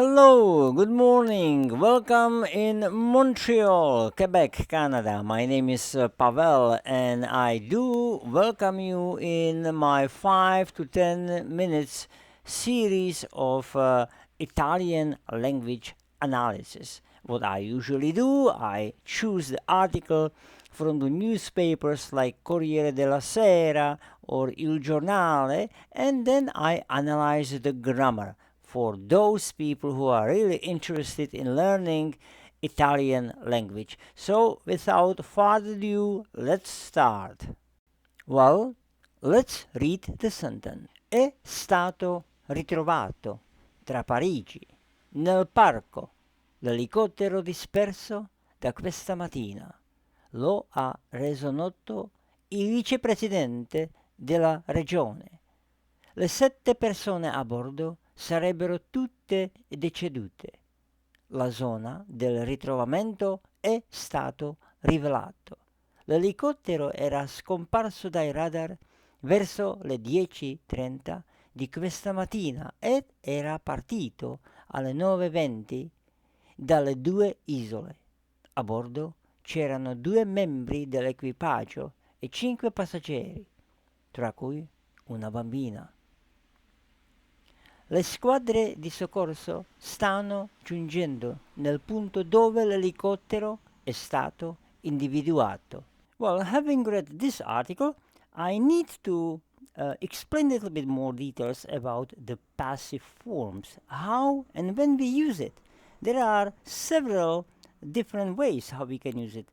Hello, good morning. Welcome in Montreal, Quebec, Canada. My name is Pavel, and I do welcome you in my 5 to 10 minutes series of Italian language analysis. What I usually do, I choose the article from the newspapers like Corriere della Sera or Il Giornale, and then I analyze the grammar for those people who are really interested in learning Italian language. So, without further ado, let's start. Well, let's read the sentence. È stato ritrovato tra Parigi, nel parco, l'elicottero disperso da questa mattina. Lo ha reso noto il vicepresidente della regione. Le 7 persone a bordo sarebbero tutte decedute. La zona del ritrovamento è stato rivelato. L'elicottero era scomparso dai radar verso le 10:30 di questa mattina ed era partito alle 9:20 dalle 2 isole. A bordo c'erano 2 membri dell'equipaggio e 5 passeggeri, tra cui una bambina. Le squadre di soccorso stanno giungendo nel punto dove l'elicottero è stato individuato. Well, having read this article, I need to explain a little bit more details about the passive forms, how and when we use it. There are several different ways how we can use it.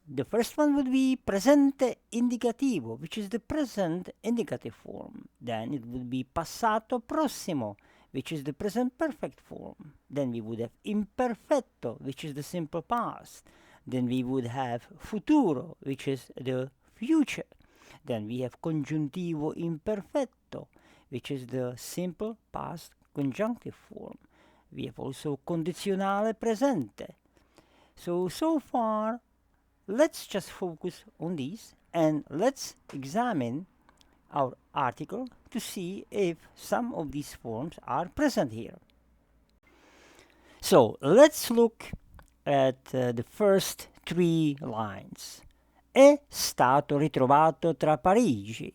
The first one would be presente indicativo, which is the present indicative form. Then it would be passato prossimo, which is the present perfect form. Then we would have imperfetto, which is the simple past. Then we would have futuro, which is the future. Then we have congiuntivo imperfetto, which is the simple past conjunctive form. We have also condizionale presente. So far, let's just focus on these and let's examine our article to see if some of these forms are present here. So let's look at the first 3 lines. È stato ritrovato tra Parigi,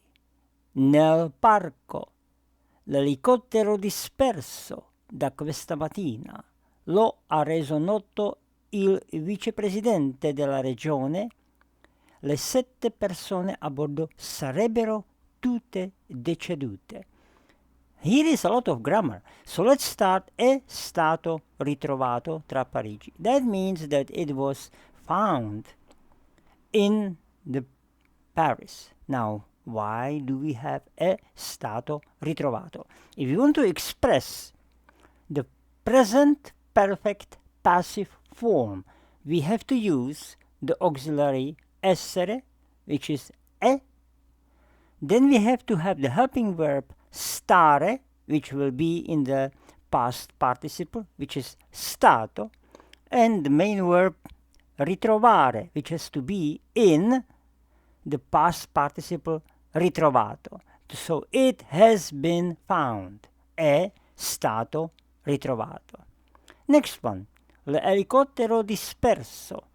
nel parco, l'elicottero disperso da questa mattina. Lo ha reso noto il vicepresidente della regione. Le 7 persone a bordo sarebbero tutte decedute. Here is a lot of grammar. So let's start. È stato ritrovato tra Parigi. That means that it was found in the Paris. Now, why do we have è stato ritrovato? If you want to express the present perfect passive form, we have to use the auxiliary essere, which is è. Then we have to have the helping verb stare, which will be in the past participle, which is stato, and the main verb ritrovare, which has to be in the past participle ritrovato. So it has been found. È stato ritrovato. Next one. L'elicottero disperso.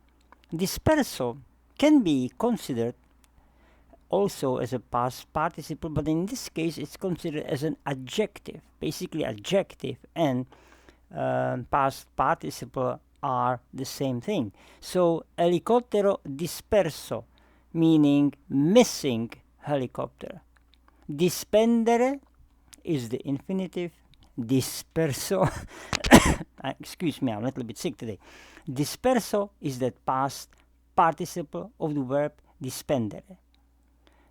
Disperso can be considered also as a past participle, but in this case it's considered as an adjective. Basically, adjective and past participle are the same thing. So, elicottero disperso, meaning missing helicopter. Dispendere is the infinitive. Disperso, excuse me, I'm a little bit sick today. Disperso is that past participle of the verb dispendere.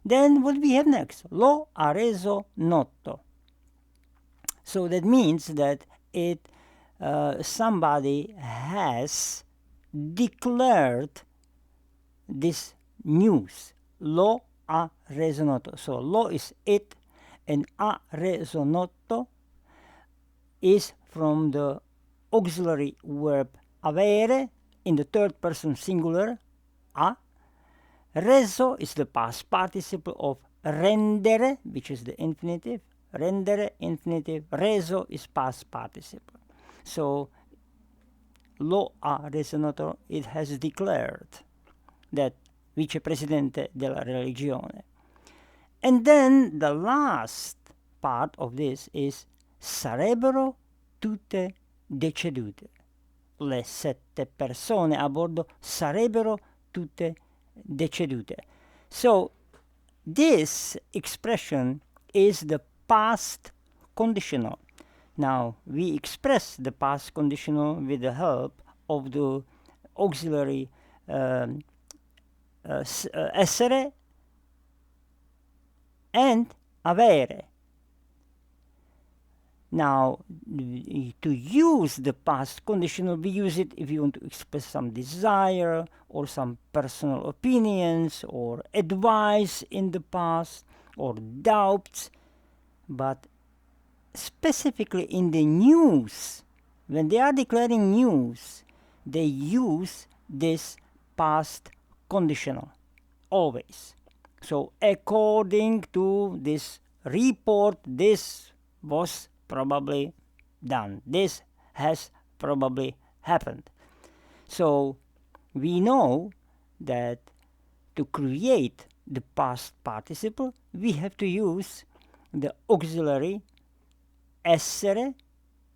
Then what we have next? Lo ha reso noto. So that means that somebody has declared this news. Lo ha reso noto. So lo is it, and ha reso noto is from the auxiliary verb avere in the third person singular, a. Reso is the past participle of rendere, which is the infinitive. Rendere, infinitive. Reso is past participle. So lo ha reso noto, it has declared that vicepresidente della religione. And then the last part of this is sarebbero tutte decedute. Le 7 persone a bordo sarebbero tutte decedute. So this expression is the past conditional. Now we express the past conditional with the help of the auxiliary essere and avere. Now, to use the past conditional, we use it if you want to express some desire or some personal opinions or advice in the past or doubts. But specifically in the news, when they are declaring news, they use this past conditional always. So according to this report, this was probably done. This has probably happened. So we know that to create the past participle, we have to use the auxiliary essere,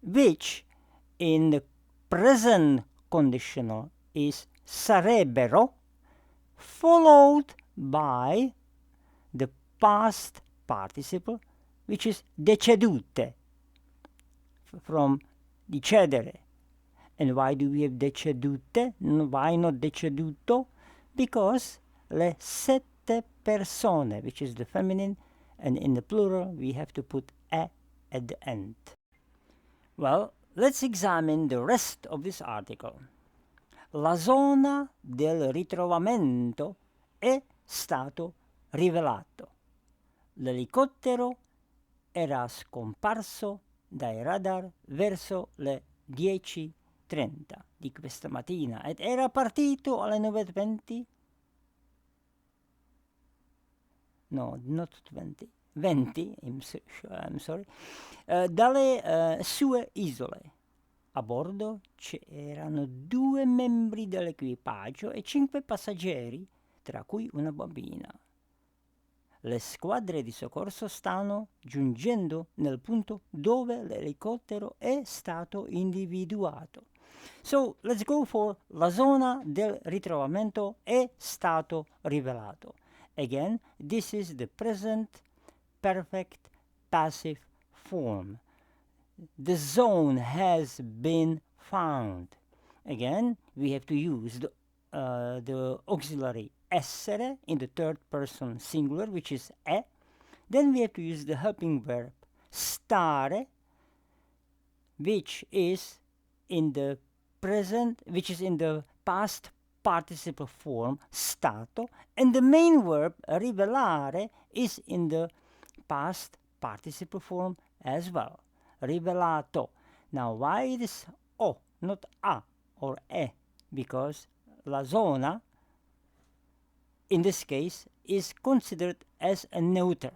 which in the present conditional is sarebbero, followed by the past participle, which is decedute, from decedere. And why do we have decedute? Why not deceduto? Because le 7 persone, which is the feminine, and in the plural we have to put e at the end. Well, let's examine the rest of this article. La zona del ritrovamento è stato rivelato. L'elicottero era scomparso dai radar verso le 10:30 di questa mattina ed era partito alle 9:20. No, not 20. 20, I'm sorry, dalle sue isole. A bordo c'erano 2 membri dell'equipaggio e 5 passeggeri, tra cui una bambina. Le squadre di soccorso stanno giungendo nel punto dove l'elicottero è stato individuato. So let's go for la zona del ritrovamento è stato rivelato. Again, this is the present perfect passive form. The zone has been found. Again, we have to use the auxiliary essere in the third person singular, which is e. Then we have to use the helping verb stare, which is in the present, which is in the past participle form stato, and the main verb rivelare is in the past participle form as well. Rivelato. Now, why it is o, not a or e? Because la zona, in this case, is considered as a neuter.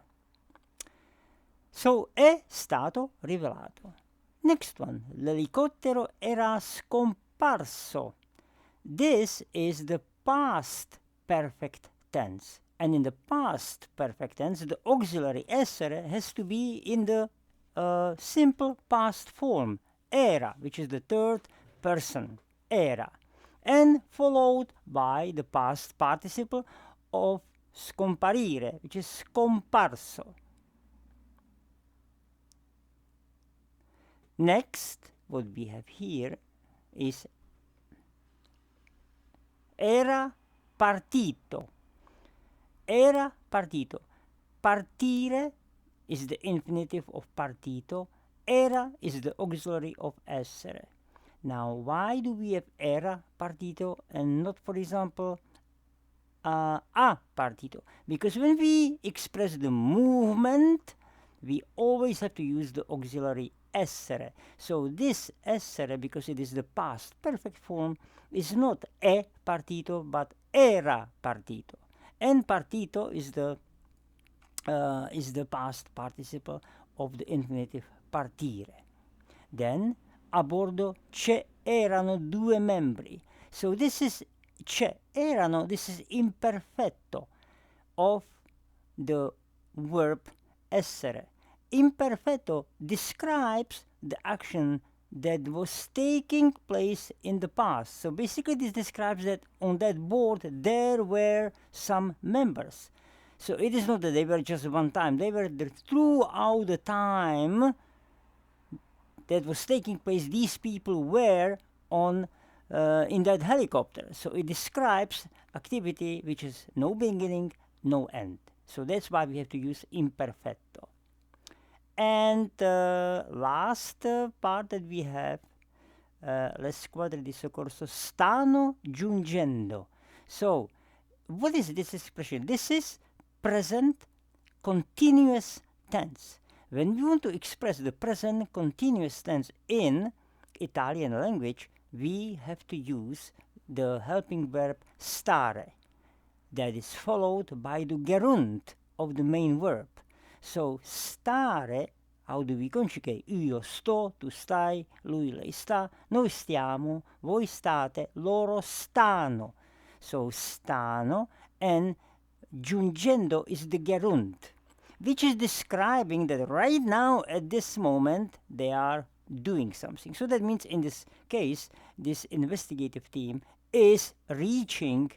So, è stato rivelato. Next one. L'elicottero era scomparso. This is the past perfect tense. And in the past perfect tense, the auxiliary essere has to be in the simple past form, era, which is the third person, era, and followed by the past participle of scomparire, which is scomparso. Next, what we have here is era partito. Era partito. Partire is the infinitive of partito. Era is the auxiliary of essere. Now, why do we have era partito and not, for example, a partito? Because when we express the movement, we always have to use the auxiliary essere. So this essere, because it is the past perfect form, is not è partito, but era partito. And partito is the past participle of the infinitive partire. Then a bordo c'erano 2 membri. So this is c'erano, this is imperfetto of the verb essere. Imperfetto describes the action that was taking place in the past. So basically this describes that on that board there were some members. So it is not that they were just one time, they were there throughout the time that was taking place. These people were on in that helicopter. So it describes activity which is no beginning, no end. So that's why we have to use imperfetto. And last part that we have, le squadre di soccorso stanno giungendo. So what is this expression? This is present continuous tense. When we want to express the present continuous tense in Italian language, we have to use the helping verb stare, that is followed by the gerund of the main verb. So stare, how do we conjugate? Io sto, tu stai, lui, lei sta, noi stiamo, voi state, loro stanno. So stanno, and giungendo is the gerund, which is describing that right now at this moment they are doing something. So that means in this case this investigative team is reaching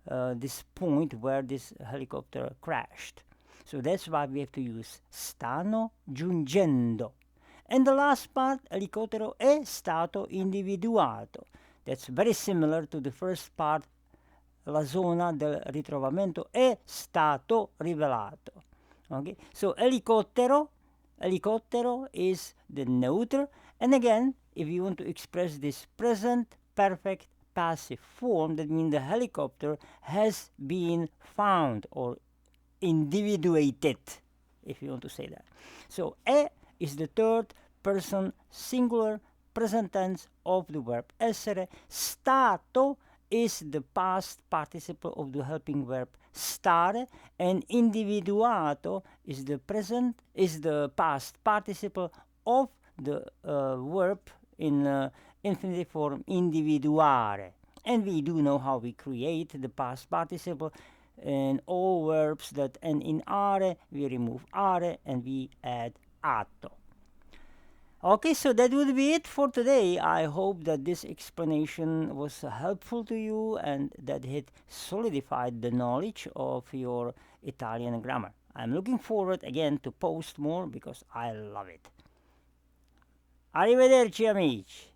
this point where this helicopter crashed. So that's why we have to use stanno giungendo. And the last part, elicottero è stato individuato. That's very similar to the first part, la zona del ritrovamento è stato rivelato. Okay, so elicottero is the neuter, and again, if you want to express this present perfect passive form, that means the helicopter has been found or individuated, if you want to say that. So è is the third person singular present tense of the verb essere. Stato is the past participle of the helping verb stare, and individuato is the past participle of the verb in infinitive form individuare. And we do know how we create the past participle. In all verbs that end in are, we remove are and we add atto. Okay, so that would be it for today. I hope that this explanation was helpful to you and that it solidified the knowledge of your Italian grammar. I'm looking forward again to post more because I love it. Arrivederci amici!